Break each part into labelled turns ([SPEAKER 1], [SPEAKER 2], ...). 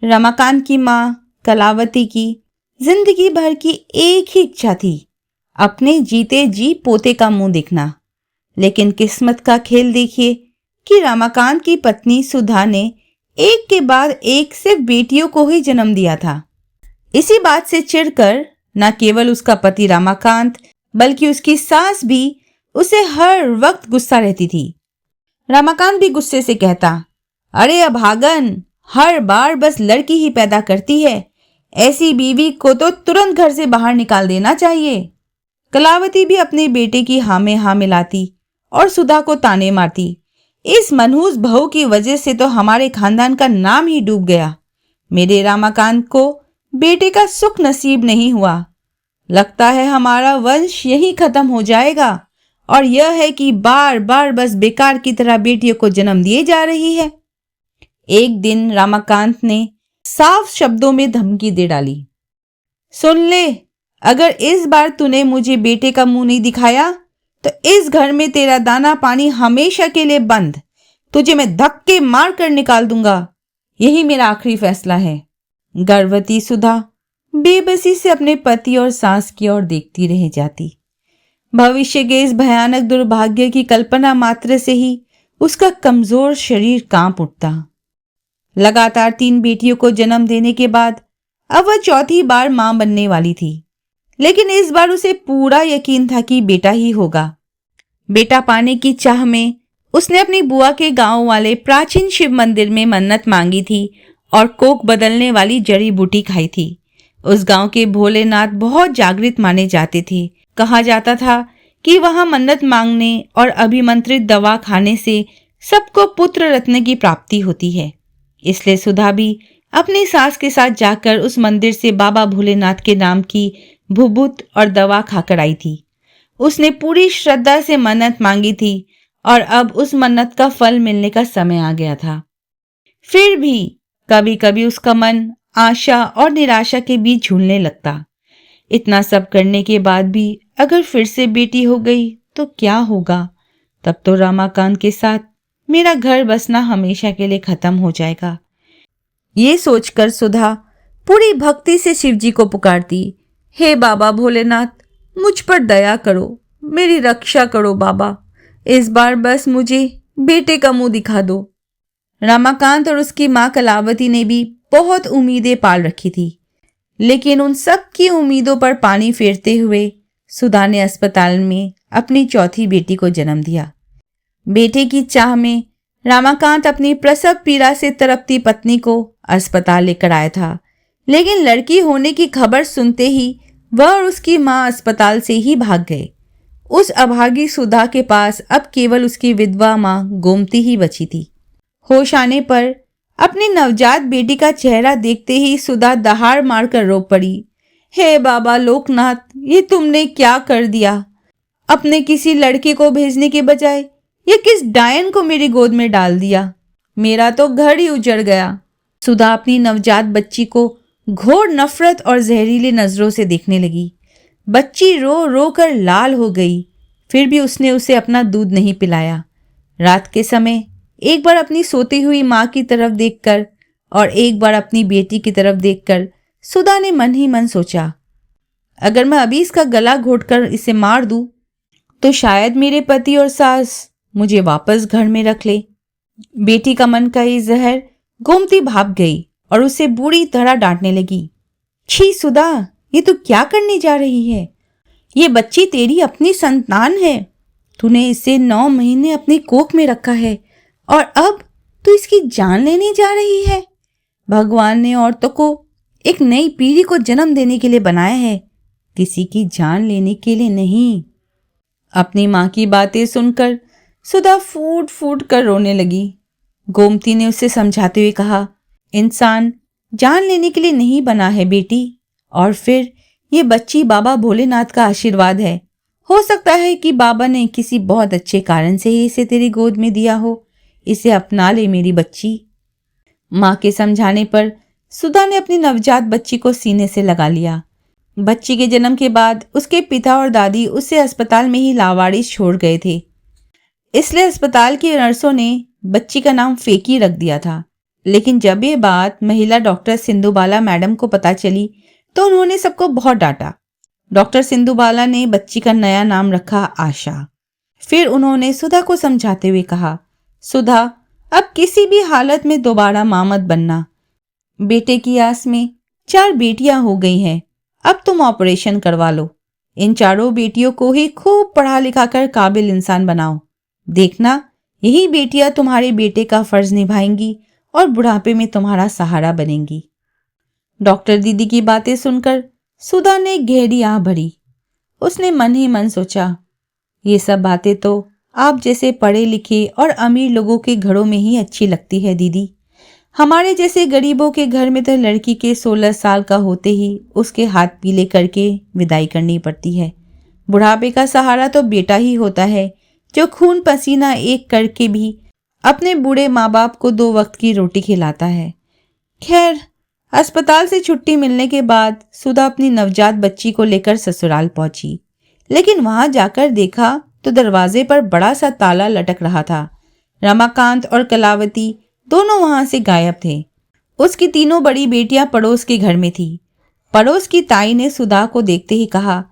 [SPEAKER 1] रमाकांत की माँ कलावती की जिंदगी भर की एक ही इच्छा थी, अपने जीते जी पोते का मुंह देखना। लेकिन किस्मत का खेल देखिए कि रमाकांत की पत्नी सुधा ने एक के बाद एक सिर्फ बेटियों को ही जन्म दिया था। इसी बात से चिढ़कर न केवल उसका पति रमाकांत बल्कि उसकी सास भी उसे हर वक्त गुस्सा रहती थी। रमाकांत भी गुस्से से कहता, अरे अभागन, हर बार बस लड़की ही पैदा करती है, ऐसी बीवी को तो तुरंत घर से बाहर निकाल देना चाहिए। कलावती भी अपने बेटे की हाँ में हाँ मिलाती और सुधा को ताने मारती, इस मनहूस बहू की वजह से तो हमारे खानदान का नाम ही डूब गया। मेरे रमाकांत को बेटे का सुख नसीब नहीं हुआ, लगता है हमारा वंश यही खत्म हो जाएगा। और यह है कि बार बार बस बेकार की तरह बेटियों को जन्म दिए जा रही है। एक दिन रमाकांत ने साफ शब्दों में धमकी दे डाली, सुन ले, अगर इस बार तूने मुझे बेटे का मुंह नहीं दिखाया तो इस घर में तेरा दाना पानी हमेशा के लिए बंद, तुझे मैं धक्के मार कर निकाल दूंगा, यही मेरा आखिरी फैसला है। गर्भवती सुधा बेबसी से अपने पति और सास की ओर देखती रह जाती। भविष्य के इस भयानक दुर्भाग्य की कल्पना मात्र से ही उसका कमजोर शरीर कांप उठता। लगातार 3 बेटियों को जन्म देने के बाद अब वह चौथी बार मां बनने वाली थी, लेकिन इस बार उसे पूरा यकीन था कि बेटा ही होगा। बेटा पाने की चाह में उसने अपनी बुआ के गांव वाले प्राचीन शिव मंदिर में मन्नत मांगी थी और कोख बदलने वाली जड़ी बूटी खाई थी। उस गांव के भोलेनाथ बहुत जागृत माने जाते थे। कहा जाता था कि वहां मन्नत मांगने और अभिमंत्रित दवा खाने से सबको पुत्र रत्न की प्राप्ति होती है। इसलिए सुधा भी अपनी सास के साथ जाकर उस मंदिर से बाबा भोलेनाथ के नाम की भुभुत और दवा खाकर आई थी। उसने पूरी श्रद्धा से मन्नत मांगी थी और अब उस मन्नत का फल मिलने का समय आ गया था। फिर भी कभी कभी उसका मन आशा और निराशा के बीच झूलने लगता। इतना सब करने के बाद भी अगर फिर से बेटी हो गई तो क्या होगा? तब तो रमाकांत के साथ मेरा घर बसना हमेशा के लिए खत्म हो जाएगा। ये सोचकर सुधा पूरी भक्ति से शिवजी को पुकारती, हे बाबा भोलेनाथ, मुझ पर दया करो, मेरी रक्षा करो बाबा, इस बार बस मुझे बेटे का मुंह दिखा दो। रमाकांत और उसकी माँ कलावती ने भी बहुत उम्मीदें पाल रखी थी, लेकिन उन सब की उम्मीदों पर पानी फेरते हुए सुधा ने अस्पताल में अपनी चौथी बेटी को जन्म दिया। बेटे की चाह में रमाकांत अपनी प्रसव पीड़ा से तड़पती पत्नी को अस्पताल लेकर आया था, लेकिन लड़की होने की खबर सुनते ही वह और उसकी मां अस्पताल से ही भाग गए। उस अभागी सुधा के पास अब केवल उसकी विधवा मां गोमती ही बची थी। होश आने पर अपनी नवजात बेटी का चेहरा देखते ही सुधा दहाड़ मारकर रो पड़ी, हे बाबा लोकनाथ, ये तुमने क्या कर दिया? अपने किसी लड़के को भेजने के बजाय ये किस डायन को मेरी गोद में डाल दिया? मेरा तो घर ही उजड़ गया। सुधा अपनी नवजात बच्ची को घोर नफरत और जहरीली नजरों से देखने लगी। बच्ची रो रो कर लाल हो गई, फिर भी उसने उसे अपना दूध नहीं पिलाया। रात के समय एक बार अपनी सोती हुई माँ की तरफ देखकर और एक बार अपनी बेटी की तरफ देखकर सुधा ने मन ही मन सोचा, अगर मैं अभी इसका गला घोटकर इसे मार दूं तो शायद मेरे पति और सास मुझे वापस घर में रख ले। बेटी का मन का ये जहर गोमती भाप गई और उसे बुरी तरह डांटने लगी, छी सुधा, ये तू क्या करने जा रही है? ये बच्ची तेरी अपनी संतान है, तूने इसे 9 महीने अपनी कोख में रखा है और अब तू इसकी जान लेने जा रही है। भगवान ने औरतों को एक नई पीढ़ी को जन्म देने के लिए बनाया है, किसी की जान लेने के लिए नहीं। अपनी माँ की बातें सुनकर सुधा फूट फूट कर रोने लगी। गोमती ने उसे समझाते हुए कहा, इंसान जान लेने के लिए नहीं बना है बेटी, और फिर ये बच्ची बाबा भोलेनाथ का आशीर्वाद है। हो सकता है कि बाबा ने किसी बहुत अच्छे कारण से ही इसे तेरी गोद में दिया हो, इसे अपना ले मेरी बच्ची। माँ के समझाने पर सुधा ने अपनी नवजात बच्ची को सीने से लगा लिया। बच्ची के जन्म के बाद उसके पिता और दादी उसे अस्पताल में ही लावारिस छोड़ गए थे, इसलिए अस्पताल की नर्सों ने बच्ची का नाम फेकी रख दिया था। लेकिन जब ये बात महिला डॉक्टर सिंधुबाला मैडम को पता चली तो उन्होंने सबको बहुत डांटा। डॉक्टर सिंधुबाला ने बच्ची का नया नाम रखा आशा। फिर उन्होंने सुधा को समझाते हुए कहा, सुधा, अब किसी भी हालत में दोबारा मां मत बनना। बेटे की आस में 4 बेटियां हो गई हैं, अब तुम ऑपरेशन करवा लो। इन चारों बेटियों को ही खूब पढ़ा लिखा कर काबिल इंसान बनाओ। देखना, यही बेटियां तुम्हारे बेटे का फर्ज निभाएंगी और बुढ़ापे में तुम्हारा सहारा बनेंगी। डॉक्टर दीदी की बातें सुनकर सुधा ने गहरी आह भरी। उसने मन ही मन सोचा, ये सब बातें तो आप जैसे पढ़े लिखे और अमीर लोगों के घरों में ही अच्छी लगती है दीदी। हमारे जैसे गरीबों के घर में तो लड़की के 16 साल का होते ही उसके हाथ पीले करके विदाई करनी पड़ती है। बुढ़ापे का सहारा तो बेटा ही होता है, जो खून पसीना एक करके भी अपने बूढ़े माँ बाप को 2 वक्त की रोटी खिलाता है। खैर, अस्पताल से छुट्टी मिलने के बाद सुधा अपनी नवजात बच्ची को लेकर ससुराल पहुंची, लेकिन वहां जाकर देखा तो दरवाजे पर बड़ा सा ताला लटक रहा था। रमाकांत और कलावती दोनों वहां से गायब थे। उसकी तीनों बड़ी बेटियां पड़ोस के घर में थी। पड़ोस की ताई ने सुधा को देखते ही कहा,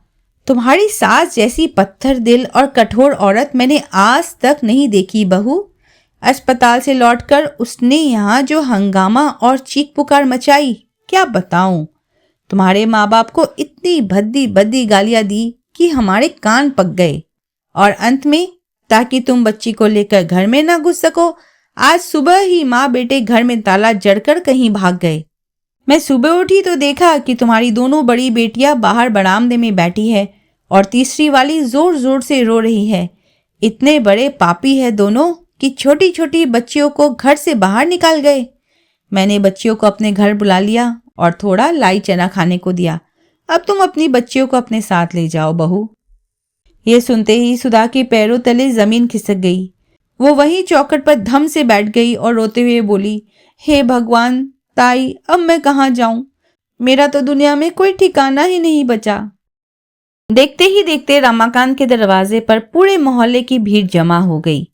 [SPEAKER 1] तुम्हारी सास जैसी पत्थर दिल और कठोर औरत मैंने आज तक नहीं देखी बहू। अस्पताल से लौटकर उसने यहाँ जो हंगामा और चीख पुकार मचाई, क्या बताऊं। तुम्हारे माँ बाप को इतनी भद्दी भद्दी गालियां दी कि हमारे कान पक गए, और अंत में ताकि तुम बच्ची को लेकर घर में ना घुस सको, आज सुबह ही माँ बेटे घर में ताला जड़कर कहीं भाग गए। मैं सुबह उठी तो देखा कि तुम्हारी दोनों बड़ी बेटियां बाहर बरामदे में बैठी है और तीसरी वाली जोर जोर से रो रही है। इतने बड़े पापी है दोनों कि छोटी छोटी बच्चियों को घर से बाहर निकाल गए। मैंने बच्चियों को अपने घर बुला लिया और थोड़ा लाई चना खाने को दिया। अब तुम अपनी बच्चियों को अपने साथ ले जाओ बहू। ये सुनते ही सुधा के पैरों तले जमीन खिसक गई। वो वहीं चौखट पर धम से बैठ गई और रोते हुए बोली, हे भगवान, ताई, अब मैं कहाँ जाऊं? मेरा तो दुनिया में कोई ठिकाना ही नहीं बचा। देखते ही देखते रमाकांत के दरवाजे पर पूरे मोहल्ले की भीड़ जमा हो गई।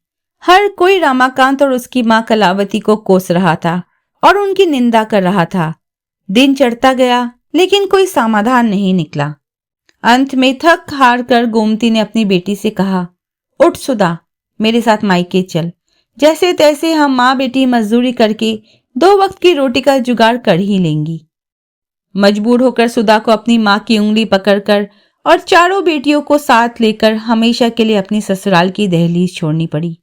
[SPEAKER 1] हर कोई रमाकांत और उसकी माँ कलावती को कोस रहा था और उनकी निंदा कर रहा था। दिन चढ़ता गया, लेकिन कोई समाधान नहीं निकला। अंत में थक हार कर गोमती ने अपनी बेटी से कहा, उठ सुधा, मेरे साथ मायके चल। जैसे तैसे हम माँ बेटी मजदूरी करके 2 वक्त की रोटी का जुगाड़ कर ही लेंगी। मजबूर होकर सुधा को अपनी माँ की उंगली पकड़कर और चारों बेटियों को साथ लेकर हमेशा के लिए अपनी ससुराल की दहलीज छोड़नी पड़ी।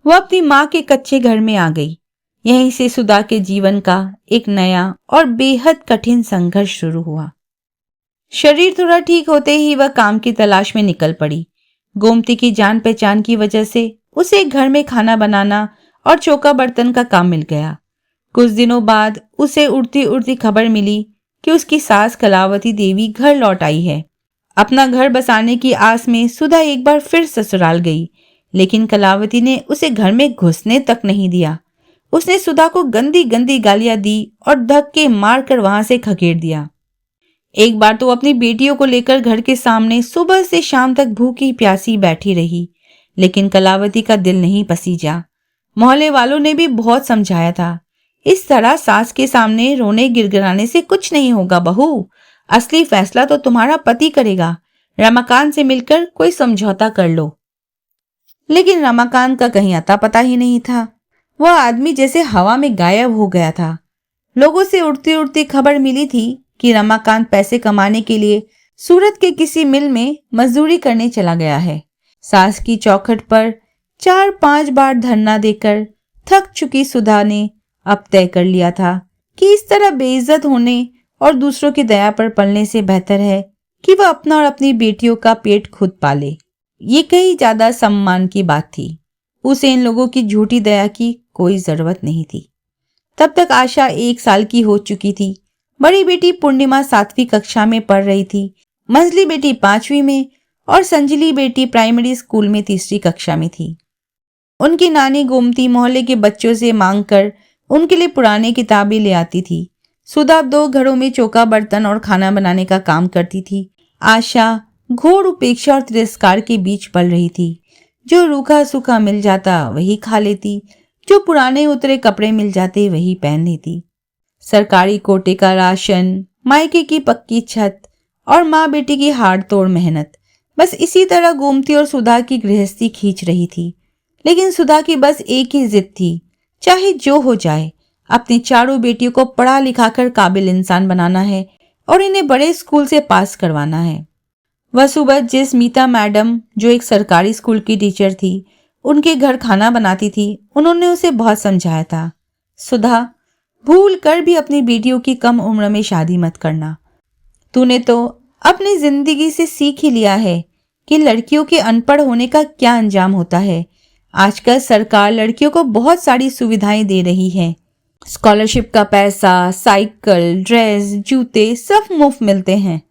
[SPEAKER 1] वह अपनी माँ के कच्चे घर में आ गई। यहीं से सुधा के जीवन का एक नया और बेहद कठिन संघर्ष शुरू हुआ। शरीर थोड़ा ठीक होते ही वह काम की तलाश में निकल पड़ी। गोमती की जान पहचान की वजह से उसे घर में खाना बनाना और चौका बर्तन का काम मिल गया। कुछ दिनों बाद उसे उड़ती उड़ती खबर मिली कि उसकी सास कलावती देवी घर लौट आई है। अपना घर बसाने की आस में सुधा एक बार फिर ससुराल गई, लेकिन कलावती ने उसे घर में घुसने तक नहीं दिया। उसने सुधा को गंदी गंदी गालियां दी और धक्के मारकर वहां से खखेड़ दिया। एक बार तो अपनी बेटियों को लेकर घर के सामने सुबह से शाम तक भूखी प्यासी बैठी रही, लेकिन कलावती का दिल नहीं पसीजा। मोहल्ले वालों ने भी बहुत समझाया था, इस तरह सास के सामने रोने गिड़गिड़ाने से कुछ नहीं होगा बहू, असली फैसला तो तुम्हारा पति करेगा। रमाकांत से मिलकर कोई समझौता कर लो। लेकिन रमाकांत का कहीं अता पता ही नहीं था। वह आदमी जैसे हवा में गायब हो गया था। लोगों से उड़ती उड़ती खबर मिली थी कि रमाकांत पैसे कमाने के लिए सूरत के किसी मिल में मजदूरी करने चला गया है। सास की चौखट पर 4-5 बार धरना देकर थक चुकी सुधा ने अब तय कर लिया था कि इस तरह बेइज्जत होने और दूसरों की दया पर पलने से बेहतर है कि वह अपना और अपनी बेटियों का पेट खुद पाले। ये कहीं ज्यादा सम्मान की बात थी। उसे इन लोगों की झूठी दया की कोई जरूरत नहीं थी। तब तक आशा 1 साल की हो चुकी थी। बड़ी बेटी पूर्णिमा 7वीं कक्षा में पढ़ रही थी, मंझली बेटी 5वीं में और संजली बेटी प्राइमरी स्कूल में 3री कक्षा में थी। उनकी नानी गोमती मोहल्ले के बच्चों से मांगकर उनके लिए पुरानी किताबें ले आती थी। सुधा 2 घरों में चौका बर्तन और खाना बनाने का काम करती थी। आशा घोर उपेक्षा और तिरस्कार के बीच पल रही थी। जो रूखा सूखा मिल जाता वही खा लेती, जो पुराने उतरे कपड़े मिल जाते वही पहन लेती। सरकारी कोटे का राशन, मायके की पक्की छत और माँ बेटी की हाड़ तोड़ मेहनत, बस इसी तरह गोमती और सुधा की गृहस्थी खींच रही थी। लेकिन सुधा की बस एक ही जिद थी, चाहे जो हो जाए अपनी चारों बेटियों को पढ़ा लिखाकर काबिल इंसान बनाना है और इन्हें बड़े स्कूल से पास करवाना है। वह सुबह जिस मीता मैडम, जो एक सरकारी स्कूल की टीचर थी, उनके घर खाना बनाती थी, उन्होंने उसे बहुत समझाया था, सुधा, भूल कर भी अपनी बेटियों की कम उम्र में शादी मत करना। तूने तो अपनी जिंदगी से सीख ही लिया है कि लड़कियों के अनपढ़ होने का क्या अंजाम होता है। आजकल सरकार लड़कियों को बहुत सारी सुविधाएं दे रही है। स्कॉलरशिप का पैसा, साइकिल, ड्रेस, जूते सब मुफ्त मिलते हैं।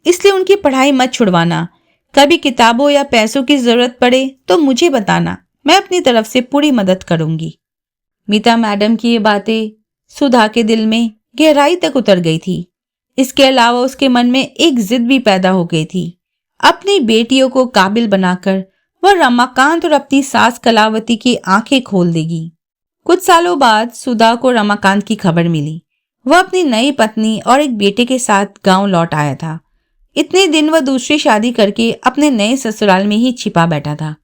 [SPEAKER 1] इसलिए उनकी पढ़ाई मत छुड़वाना। कभी किताबों या पैसों की जरूरत पड़े तो मुझे बताना, मैं अपनी तरफ से पूरी मदद करूंगी। मीता मैडम की ये बातें सुधा के दिल में गहराई तक उतर गई थी। इसके अलावा उसके मन में एक जिद भी पैदा हो गई थी, अपनी बेटियों को काबिल बनाकर वह रमाकांत और अपनी सास कलावती की आंखें खोल देगी। कुछ सालों बाद सुधा को रमाकांत की खबर मिली। वह अपनी नई पत्नी और एक बेटे के साथ गांव लौट आया था। इतने दिन वह दूसरी शादी करके अपने नए ससुराल में ही छिपा बैठा था।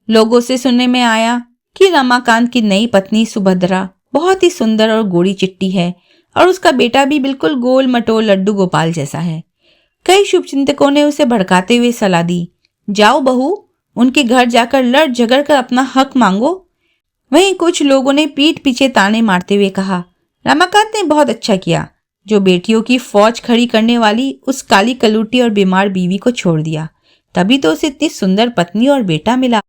[SPEAKER 1] लोगों से सुनने में आया कि रमाकांत की नई पत्नी सुभद्रा बहुत ही सुंदर और गोरी चिट्टी है और उसका बेटा भी बिल्कुल गोल मटोल लड्डू गोपाल जैसा है। कई शुभचिंतकों ने उसे भड़काते हुए सलाह दी, जाओ बहू, उनके घर जाकर लड़ झगड़ कर अपना हक मांगो। वहीं कुछ लोगों ने पीठ पीछे ताने मारते हुए कहा, रमाकांत ने बहुत अच्छा किया जो बेटियों की फौज खड़ी करने वाली उस काली कलूटी और बीमार बीवी को छोड़ दिया, तभी तो उसे इतनी सुंदर पत्नी और बेटा मिला।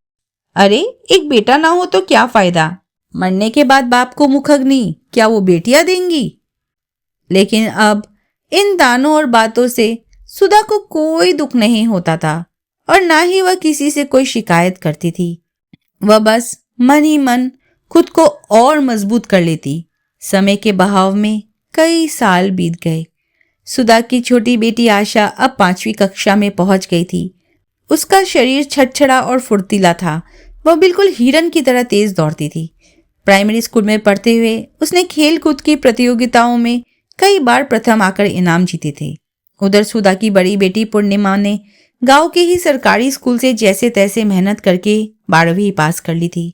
[SPEAKER 1] अरे एक बेटा ना हो तो क्या फायदा, मरने के बाद बाप को मुखग्नि क्या वो बेटियां देंगी। लेकिन अब इन दानों और बातों से सुधा को कोई दुख नहीं होता था और ना ही वह किसी से कोई शिकायत करती थी। वह बस मन ही मन खुद को और मजबूत कर लेती। समय के बहाव में कई साल बीत गए। सुधा की छोटी बेटी आशा अब 5वीं कक्षा में पहुंच गई थी। उसका शरीर छटछड़ा और फुर्तीला था। वह बिल्कुल हिरन की तरह तेज दौड़ती थी। प्राइमरी स्कूल में पढ़ते हुए उसने खेल कूद की प्रतियोगिताओं में कई बार प्रथम आकर इनाम जीते थे। उधर सुधा की बड़ी बेटी पूर्णिमा ने गांव के ही सरकारी स्कूल से जैसे तैसे मेहनत करके 12वीं पास कर ली थी।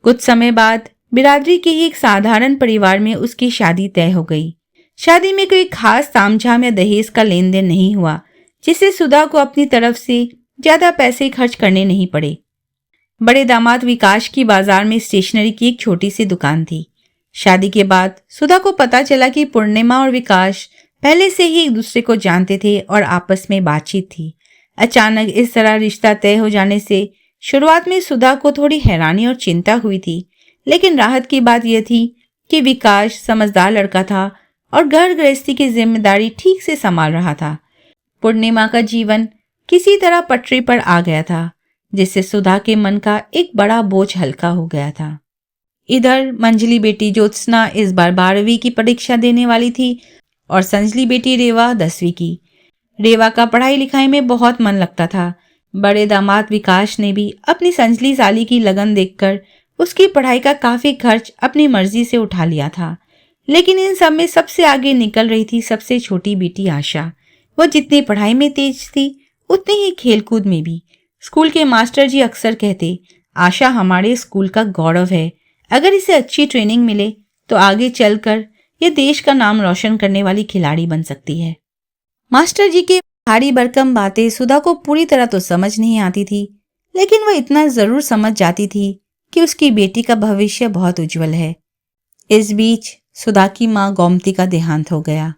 [SPEAKER 1] कुछ समय बाद बिरादरी के ही एक साधारण परिवार में उसकी शादी तय हो गई। शादी में कोई खास तामझाम या दहेज का लेन देन नहीं हुआ, जिससे सुधा को अपनी तरफ से ज्यादा पैसे खर्च करने नहीं पड़े। बड़े दामाद विकास की बाजार में स्टेशनरी की एक छोटी सी दुकान थी। शादी के बाद सुधा को पता चला कि पूर्णिमा और विकास पहले से ही एक दूसरे को जानते थे और आपस में बातचीत थी। अचानक इस तरह रिश्ता तय हो जाने से शुरुआत में सुधा को थोड़ी हैरानी और चिंता हुई थी, लेकिन राहत की बात यह थी कि विकास समझदार लड़का था और घर गृहस्थी की जिम्मेदारी ठीक से संभाल रहा था। पूर्णिमा का जीवन किसी तरह पटरी पर आ गया था, जिससे सुधा के मन का एक बड़ा बोझ हल्का हो गया था। इधर मंजली बेटी ज्योत्सना इस बार 12वीं की परीक्षा देने वाली थी और संजली बेटी रेवा 10वीं की। रेवा का पढ़ाई लिखाई में बहुत मन लगता था। बड़े दामाद विकास ने भी अपनी संजली साली की लगन देखकर उसकी पढ़ाई का काफी खर्च अपनी मर्जी से उठा लिया था। लेकिन इन सब में सबसे आगे निकल रही थी सबसे छोटी बेटी आशा। वह जितनी पढ़ाई में तेज थी उतनी ही खेलकूद में भी। स्कूल के मास्टर जी अक्सर कहते, आशा हमारे स्कूल का गौरव है, अगर इसे अच्छी ट्रेनिंग मिले तो आगे चलकर ये देश का नाम रोशन करने वाली खिलाड़ी बन सकती है। मास्टर जी की भारी भरकम बातें सुधा को पूरी तरह तो समझ नहीं आती थी, लेकिन वह इतना जरूर समझ जाती थी कि उसकी बेटी का भविष्य बहुत उज्जवल है। इस बीच सुधा की माँ गोमती का देहांत हो गया।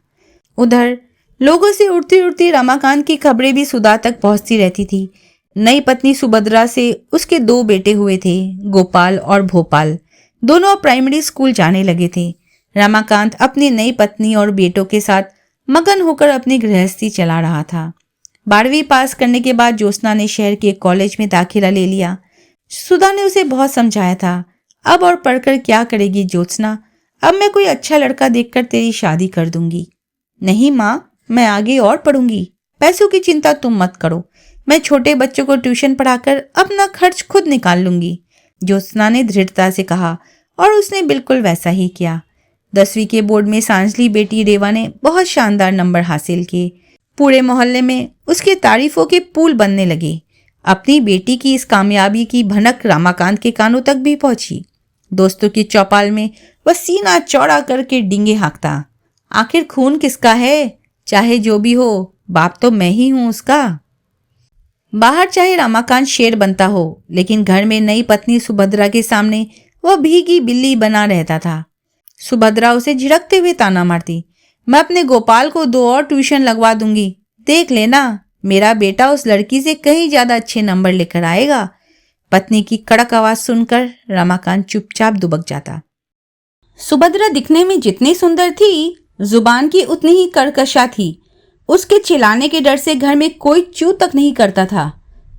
[SPEAKER 1] उधर लोगों से उड़ती उड़ती रमाकांत की खबरें भी सुधा तक पहुंचती रहती थी। नई पत्नी सुभद्रा से उसके 2 बेटे हुए थे, गोपाल और भोपाल। दोनों प्राइमरी स्कूल जाने लगे थे। रमाकांत अपनी नई पत्नी और बेटों के साथ मगन होकर अपनी गृहस्थी चला रहा था। 12वीं पास करने के बाद ज्योत्सना ने शहर के कॉलेज में दाखिला ले लिया। सुधा ने उसे बहुत समझाया था, अब और पढ़कर क्या करेगी ज्योत्सना, अब मैं कोई अच्छा लड़का देखकर तेरी शादी कर दूंगी। नहीं माँ, मैं आगे और पढ़ूंगी, पैसों की चिंता तुम मत करो, मैं छोटे बच्चों को ट्यूशन पढ़ाकर अपना खर्च खुद निकाल लूंगी, ज्योत्सना ने दृढ़ता से कहा और उसने बिल्कुल वैसा ही किया। 10वीं के बोर्ड में सांझली बेटी रेवा ने बहुत शानदार नंबर हासिल किए। पूरे मोहल्ले में उसके तारीफों के पुल बनने लगे। अपनी बेटी की इस कामयाबी की भनक रमाकांत के कानों तक भी पहुंची। दोस्तों की चौपाल में वह सीना चौड़ा करके डींगे हाँकता, आखिर खून किसका है? चाहे जो भी हो, बाप तो मैं ही हूं उसका। बाहर चाहे रमाकांत शेर बनता हो, लेकिन घर में नई पत्नी सुभद्रा के सामने वह भीगी बिल्ली बना रहता था। सुभद्रा उसे झिड़कते हुए ताना मारती, मैं अपने गोपाल को 2 और ट्यूशन लगवा दूंगी, देख लेना, मेरा बेटा उस लड़की से कहीं ज्यादा अच्छे नंबर लेकर आएगा। पत्नी की कड़क आवाज सुनकर रमाकांत चुपचाप दुबक जाता। सुभद्रा दिखने में जितनी सुंदर थी, जुबान की उतनी ही कर्कशा थी। उसके चिल्लाने के डर से घर में कोई चू तक नहीं करता था।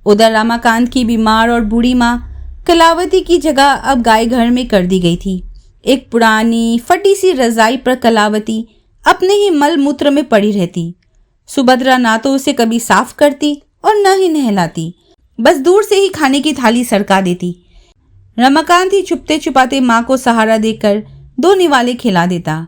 [SPEAKER 1] उधर रमाकांत की बीमार और बूढ़ी माँ कलावती की जगह अब गाय घर में कर दी गई थी। एक पुरानी फटी सी रजाई पर कलावती अपने ही मल मूत्र में पड़ी रहती। सुभद्रा ना तो उसे कभी साफ करती और न ही नहलाती, बस दूर से ही खाने की थाली सरका देती। रमाकांत ही छुपते छुपाते माँ को सहारा देकर 2 निवाले खिला देता।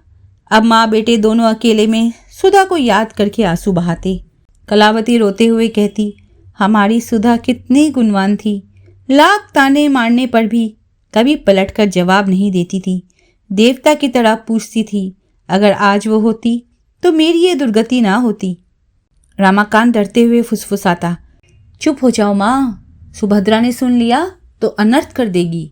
[SPEAKER 1] अब माँ बेटे दोनों अकेले में सुधा को याद करके आंसू बहाते। कलावती रोते हुए कहती, हमारी सुधा कितनी गुणवान थी, लाख ताने मारने पर भी कभी पलटकर जवाब नहीं देती थी, देवता की तरह पूछती थी। अगर आज वो होती तो मेरी ये दुर्गति ना होती। रमाकांत डरते हुए फुसफुसाता, चुप हो जाओ माँ, सुभद्रा ने सुन लिया तो अनर्थ कर देगी।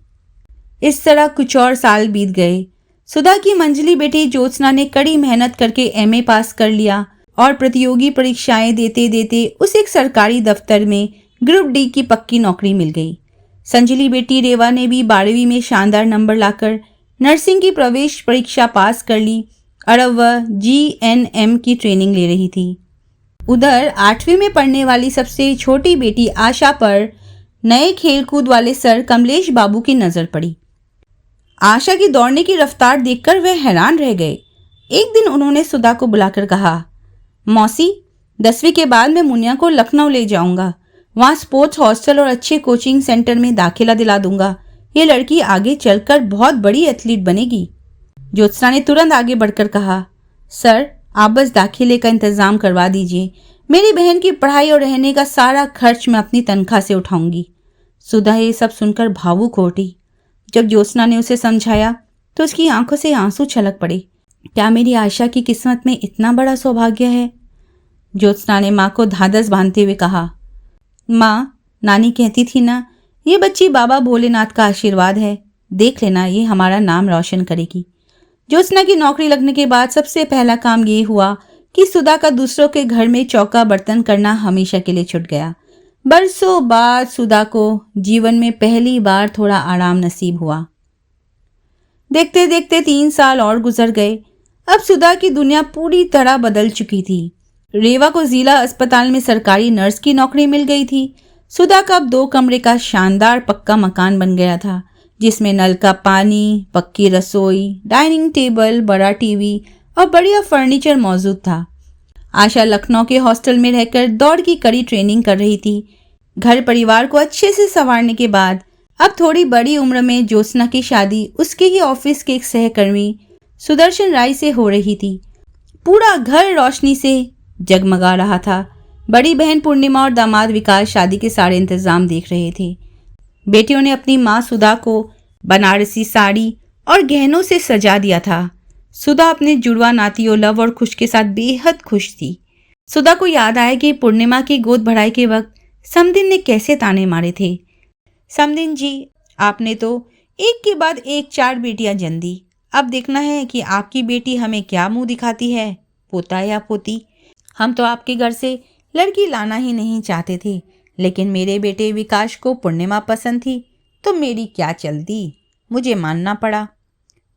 [SPEAKER 1] इस तरह कुछ और साल बीत गए। सुधा की मंजली बेटी ज्योत्सना ने कड़ी मेहनत करके एमए पास कर लिया और प्रतियोगी परीक्षाएं देते देते उसे एक सरकारी दफ्तर में ग्रुप डी की पक्की नौकरी मिल गई। संजली बेटी रेवा ने भी 12वीं में शानदार नंबर लाकर नर्सिंग की प्रवेश परीक्षा पास कर ली और अब वह GNM की ट्रेनिंग ले रही थी। उधर 8वीं में पढ़ने वाली सबसे छोटी बेटी आशा पर नए खेलकूद वाले सर कमलेश बाबू की नजर पड़ी। आशा की दौड़ने की रफ्तार देखकर वे हैरान रह गए। एक दिन उन्होंने सुधा को बुलाकर कहा, मौसी, 10वीं के बाद मैं मुनिया को लखनऊ ले जाऊंगा, वहां स्पोर्ट्स हॉस्टल और अच्छे कोचिंग सेंटर में दाखिला दिला दूंगा। ये लड़की आगे चलकर बहुत बड़ी एथलीट बनेगी। ज्योत्सना ने तुरंत आगे बढ़कर कहा, सर आप बस दाखिले का इंतजाम करवा दीजिए, मेरी बहन की पढ़ाई और रहने का सारा खर्च मैं अपनी तनख्वाह से उठाऊंगी। सुधा ये सब सुनकर भावुक हो उठी। जब ज्योत्सना ने उसे समझाया तो उसकी आंखों से आंसू छलक पड़े। क्या मेरी आशा की किस्मत में इतना बड़ा सौभाग्य है? ज्योत्सना ने माँ को ढांढस बांधते हुए कहा, माँ, नानी कहती थी ना, ये बच्ची बाबा भोलेनाथ का आशीर्वाद है, देख लेना ये हमारा नाम रोशन करेगी। ज्योत्सना की नौकरी लगने के बाद सबसे पहला काम ये हुआ कि सुधा का दूसरों के घर में चौका बर्तन करना हमेशा के लिए छूट गया। बरसों बाद सुधा को जीवन में पहली बार थोड़ा आराम नसीब हुआ। देखते देखते 3 साल और गुजर गए। अब सुधा की दुनिया पूरी तरह बदल चुकी थी। रेवा को जिला अस्पताल में सरकारी नर्स की नौकरी मिल गई थी। सुधा का अब 2 कमरे का शानदार पक्का मकान बन गया था, जिसमें नल का पानी, पक्की रसोई, डाइनिंग टेबल, बड़ा टीवी और बढ़िया फर्नीचर मौजूद था। आशा लखनऊ के हॉस्टल में रहकर दौड़ की कड़ी ट्रेनिंग कर रही थी। घर परिवार को अच्छे से संवारने के बाद अब थोड़ी बड़ी उम्र में ज्योत्सना की शादी उसके ही ऑफिस के एक सहकर्मी सुदर्शन राय से हो रही थी। पूरा घर रोशनी से जगमगा रहा था। बड़ी बहन पूर्णिमा और दामाद विकास शादी के सारे इंतजाम देख रहे थे। बेटियों ने अपनी माँ सुधा को बनारसी साड़ी और गहनों से सजा दिया था। सुधा अपने जुड़वा नातियों लव और खुश के साथ बेहद खुश थी। सुधा को याद आया कि पूर्णिमा की गोद भराई के वक्त समदिन ने कैसे ताने मारे थे। समदिन जी, आपने तो एक के बाद एक 4 बेटियां जन दी, अब देखना है कि आपकी बेटी हमें क्या मुंह दिखाती है, पोता या पोती। हम तो आपके घर से लड़की लाना ही नहीं चाहते थे, लेकिन मेरे बेटे विकास को पूर्णिमा पसंद थी तो मेरी क्या चलती, मुझे मानना पड़ा।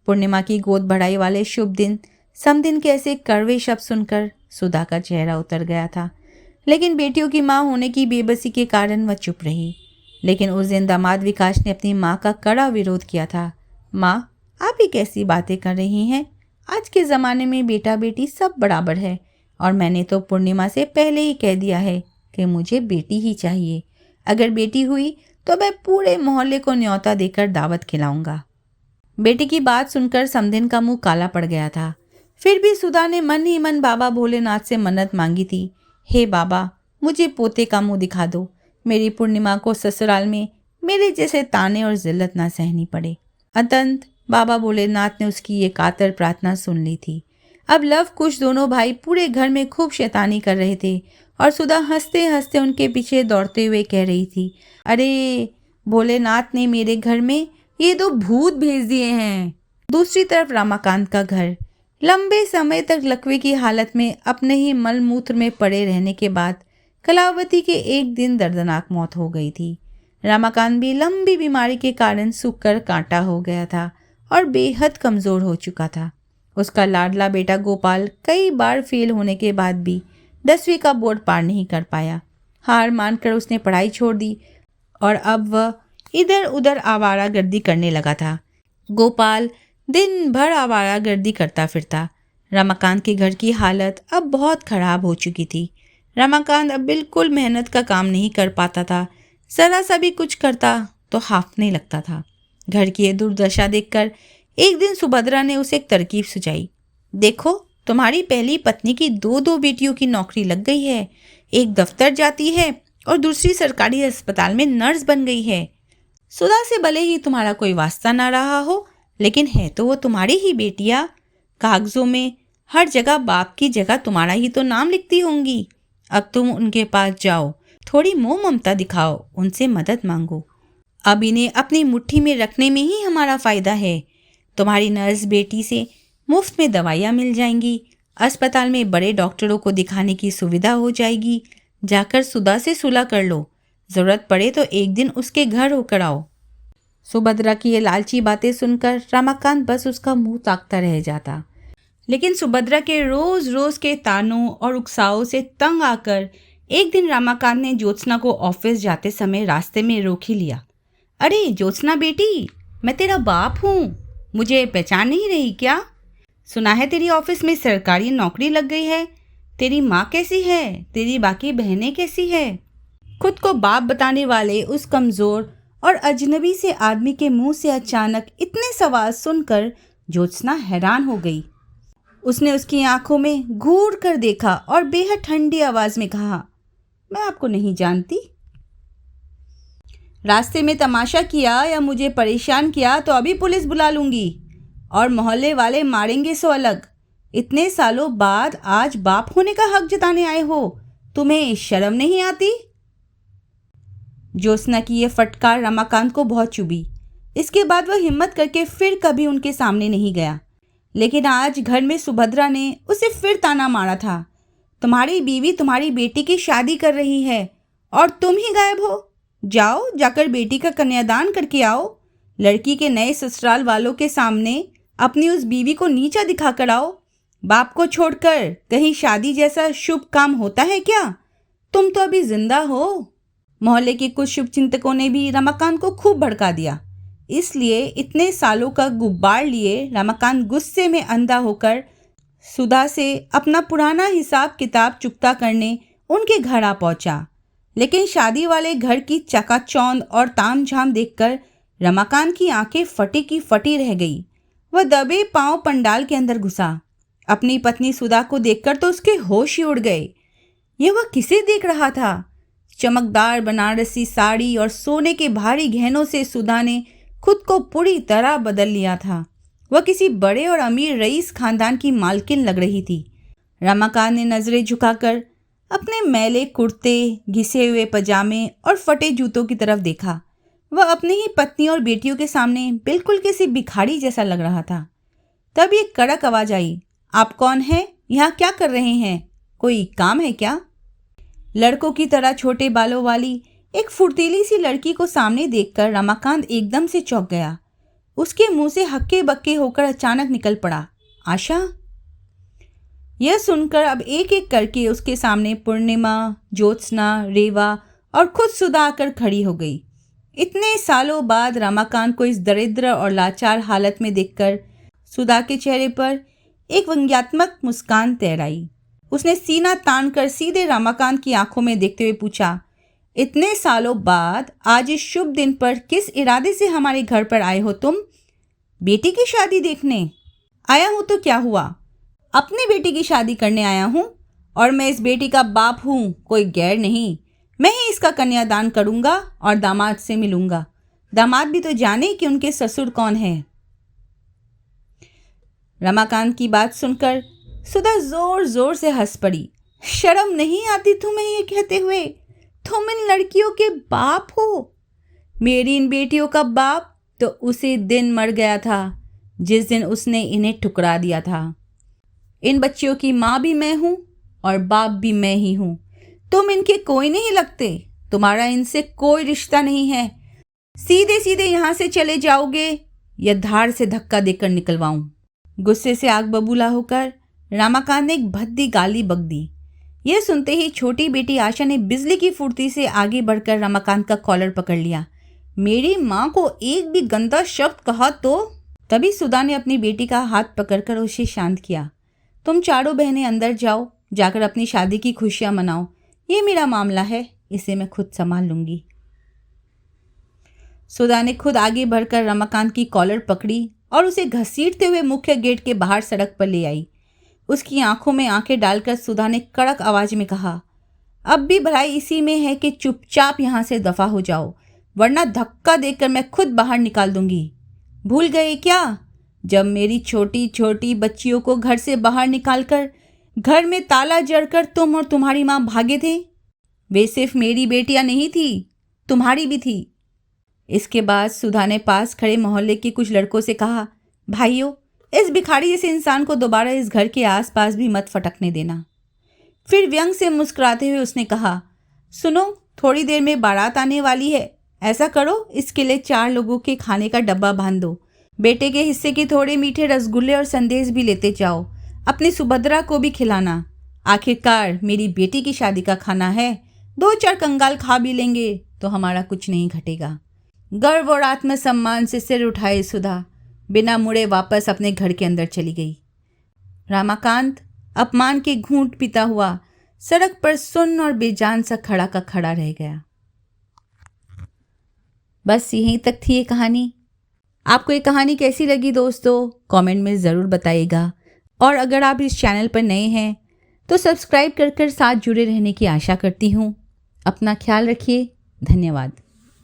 [SPEAKER 1] पूर्णिमा की गोद बढ़ाई वाले शुभ दिन समदिन के ऐसे कड़वे शब्द सुनकर सुधा का चेहरा उतर गया था, लेकिन बेटियों की माँ होने की बेबसी के कारण वह चुप रही। लेकिन उस दिन दामाद विकास ने अपनी माँ का कड़ा विरोध किया था। माँ, आप ही कैसी बातें कर रही हैं? आज के ज़माने में बेटा बेटी सब बराबर है, और मैंने तो पूर्णिमा से पहले ही कह दिया है कि मुझे बेटी ही चाहिए। अगर बेटी हुई तो मैं पूरे मोहल्ले को न्योता देकर दावत खिलाऊंगा। बेटी की बात सुनकर समधिन का मुंह काला पड़ गया था। फिर भी सुधा ने मन ही मन बाबा भोलेनाथ से मन्नत मांगी थी, हे बाबा, मुझे पोते का मुंह दिखा दो। मेरी पूर्णिमा को ससुराल में मेरे जैसे ताने और जिल्लत ना सहनी पड़े। अंतत बाबा भोलेनाथ ने उसकी ये कातर प्रार्थना सुन ली थी। अब लव कुश दोनों भाई पूरे घर में खूब शैतानी कर रहे थे और सुधा हंसते हंसते उनके पीछे दौड़ते हुए कह रही थी, अरे भोलेनाथ ने मेरे घर में ये 2 भूत भेज दिए हैं। दूसरी तरफ रमाकांत का घर लंबे समय तक लकवे की हालत में अपने ही मलमूत्र में पड़े रहने के बाद कलावती के एक दिन दर्दनाक मौत हो गई थी। रमाकांत भी लंबी बीमारी के कारण सूखकर कांटा हो गया था और बेहद कमज़ोर हो चुका था। उसका लाडला बेटा गोपाल कई बार फेल होने के बाद भी 10वीं का बोर्ड पार नहीं कर पाया। हार मानकर उसने पढ़ाई छोड़ दी और अब वह इधर उधर आवारागर्दी करने लगा था। गोपाल दिन भर आवारागर्दी करता फिरता। रमाकांत के घर की हालत अब बहुत खराब हो चुकी थी। रमाकांत अब बिल्कुल मेहनत का काम नहीं कर पाता था। जरा सा भी कुछ करता तो हांफने लगता था। घर की ये दुर्दशा देखकर एक दिन सुभद्रा ने उसे एक तरकीब सुझाई। देखो, तुम्हारी पहली पत्नी की 2 बेटियों की नौकरी लग गई है। एक दफ्तर जाती है और दूसरी सरकारी अस्पताल में नर्स बन गई है। सुधा से भले ही तुम्हारा कोई वास्ता ना रहा हो, लेकिन है तो वो तुम्हारी ही बेटियां। कागजों में हर जगह बाप की जगह तुम्हारा ही तो नाम लिखती होंगी। अब तुम उनके पास जाओ, थोड़ी मोह ममता दिखाओ, उनसे मदद मांगो। अब इन्हें अपनी मुट्ठी में रखने में ही हमारा फ़ायदा है। तुम्हारी नर्स बेटी से मुफ्त में दवाइयाँ मिल जाएंगी। अस्पताल में बड़े डॉक्टरों को दिखाने की सुविधा हो जाएगी। जाकर सुधा से सुलह कर लो। ज़रूरत पड़े तो एक दिन उसके घर होकर आओ। सुभद्रा की ये लालची बातें सुनकर रमाकांत बस उसका मुंह ताकता रह जाता। लेकिन सुभद्रा के रोज़ रोज़ के तानों और उकसाओं से तंग आकर एक दिन रमाकांत ने ज्योत्सना को ऑफिस जाते समय रास्ते में रोक ही लिया। अरे ज्योत्सना बेटी, मैं तेरा बाप हूँ, मुझे पहचान नहीं रही क्या? सुना है तेरी ऑफिस में सरकारी नौकरी लग गई है। तेरी माँ कैसी है? तेरी बाकी बहनें कैसी है? खुद को बाप बताने वाले उस कमज़ोर और अजनबी से आदमी के मुंह से अचानक इतने सवाल सुनकर ज्योत्सना हैरान हो गई। उसने उसकी आंखों में घूर कर देखा और बेहद ठंडी आवाज में कहा, मैं आपको नहीं जानती। रास्ते में तमाशा किया या मुझे परेशान किया तो अभी पुलिस बुला लूंगी और मोहल्ले वाले मारेंगे सो अलग। इतने सालों बाद आज बाप होने का हक जताने आए हो, तुम्हें शर्म नहीं आती? ज्योत्सना की यह फटकार रमाकांत को बहुत चुभी। इसके बाद वह हिम्मत करके फिर कभी उनके सामने नहीं गया। लेकिन आज घर में सुभद्रा ने उसे फिर ताना मारा था, तुम्हारी बीवी तुम्हारी बेटी की शादी कर रही है और तुम ही गायब हो। जाओ, जाकर बेटी का कन्यादान करके आओ। लड़की के नए ससुराल वालों के सामने अपनी उस बीवी को नीचा दिखाकर आओ। बाप को छोड़कर कहीं शादी जैसा शुभ काम होता है क्या? तुम तो अभी जिंदा हो। मोहल्ले के कुछ शुभचिंतकों ने भी रमाकांत को खूब भड़का दिया। इसलिए इतने सालों का गुब्बार लिए रमाकांत गुस्से में अंधा होकर सुधा से अपना पुराना हिसाब किताब चुकता करने उनके घर आ पहुंचा। लेकिन शादी वाले घर की चकाचौंध और तामझाम देखकर रमाकांत की आंखें फटी की फटी रह गई। वह दबे पांव पंडाल के अंदर घुसा। अपनी पत्नी सुधा को देखकर तो उसके होश ही उड़ गए। यह वह किसे देख रहा था? चमकदार बनारसी साड़ी और सोने के भारी गहनों से सुधा ने खुद को पूरी तरह बदल लिया था। वह किसी बड़े और अमीर रईस खानदान की मालकिन लग रही थी। रमाकांत ने नजरें झुकाकर अपने मैले कुर्ते, घिसे हुए पजामे और फटे जूतों की तरफ देखा। वह अपनी ही पत्नी और बेटियों के सामने बिल्कुल किसी भिखारी जैसा लग रहा था। तब एक कड़क आवाज आई, आप कौन हैं? यहाँ क्या कर रहे हैं? कोई काम है क्या? लड़कों की तरह छोटे बालों वाली एक फुर्तीली सी लड़की को सामने देखकर रमाकांत एकदम से चौंक गया। उसके मुंह से हक्के बक्के होकर अचानक निकल पड़ा, आशा। यह सुनकर अब एक एक करके उसके सामने पूर्णिमा, ज्योत्सना, रेवा और खुद सुधा आकर खड़ी हो गई। इतने सालों बाद रमाकांत को इस दरिद्र और लाचार हालत में देखकर सुधा के चेहरे पर एक व्यंग्यात्मक मुस्कान तैर आई। उसने सीना तानकर सीधे रमाकांत की आंखों में देखते हुए पूछा, इतने सालों बाद आज इस शुभ दिन पर किस इरादे से हमारे घर पर आए हो तुम? बेटी की शादी देखने आया हूँ तो क्या हुआ? अपनी बेटी की शादी करने आया हूँ और मैं इस बेटी का बाप हूँ, कोई गैर नहीं। मैं ही इसका कन्यादान करूँगा और दामाद से मिलूँगा। दामाद भी तो जाने कि उनके ससुर कौन है। रमाकांत की बात सुनकर सुधा जोर जोर से हंस पड़ी। शर्म नहीं आती तुम्हें ये कहते हुए? तुम इन लड़कियों के बाप हो। मेरी इन बेटियों का बाप तो उसी दिन मर गया था जिस दिन उसने इन्हें ठुकरा दिया था। इन बच्चियों की माँ भी मैं हूँ और बाप भी मैं ही हूँ। तुम इनके कोई नहीं लगते, तुम्हारा इनसे कोई रिश्ता नहीं है। सीधे सीधे यहाँ से चले जाओगे या धार से धक्का देकर निकलवाऊं? गुस्से से आग बबूला होकर रमाकांत ने एक भद्दी गाली बक दी। यह सुनते ही छोटी बेटी आशा ने बिजली की फुर्ती से आगे बढ़कर रमाकांत का कॉलर पकड़ लिया। मेरी माँ को एक भी गंदा शब्द कहा तो? तभी सुधा ने अपनी बेटी का हाथ पकड़कर उसे शांत किया। तुम चारों बहनें अंदर जाओ, जाकर अपनी शादी की खुशियां मनाओ। ये मेरा मामला है, इसे मैं खुद संभाल लूंगी। सुधा ने खुद आगे बढ़कर रमाकांत की कॉलर पकड़ी और उसे घसीटते हुए मुख्य गेट के बाहर सड़क पर ले आई। उसकी आंखों में आंखें डालकर सुधा ने कड़क आवाज में कहा, अब भी भलाई इसी में है कि चुपचाप यहाँ से दफा हो जाओ, वरना धक्का देकर मैं खुद बाहर निकाल दूंगी। भूल गए क्या, जब मेरी छोटी छोटी बच्चियों को घर से बाहर निकालकर घर में ताला जड़कर तुम और तुम्हारी माँ भागे थे? वे सिर्फ मेरी बेटियां नहीं थी, तुम्हारी भी थी। इसके बाद सुधा ने पास खड़े मोहल्ले के कुछ लड़कों से कहा, भाइयों, इस भिखारी जैसे इंसान को दोबारा इस घर के आसपास भी मत फटकने देना। फिर व्यंग से मुस्कुराते हुए उसने कहा, सुनो, थोड़ी देर में बारात आने वाली है। ऐसा करो, इसके लिए 4 लोगों के खाने का डब्बा बांध दो। बेटे के हिस्से के थोड़े मीठे रसगुल्ले और संदेश भी लेते जाओ। अपनी सुभद्रा को भी खिलाना। आखिरकार मेरी बेटी की शादी का खाना है, 2-4 कंगाल खा भी लेंगे तो हमारा कुछ नहीं घटेगा। गर्व और आत्मसम्मान से सिर उठाए सुधा बिना मुड़े वापस अपने घर के अंदर चली गई। रमाकांत अपमान के घूंट पीता हुआ सड़क पर सुन्न और बेजान सा खड़ा का खड़ा रह गया। बस यहीं तक थी ये कहानी। आपको ये कहानी कैसी लगी दोस्तों, कमेंट में ज़रूर बताइएगा। और अगर आप इस चैनल पर नए हैं तो सब्सक्राइब कर साथ जुड़े रहने की आशा करती हूँ। अपना ख्याल रखिए। धन्यवाद।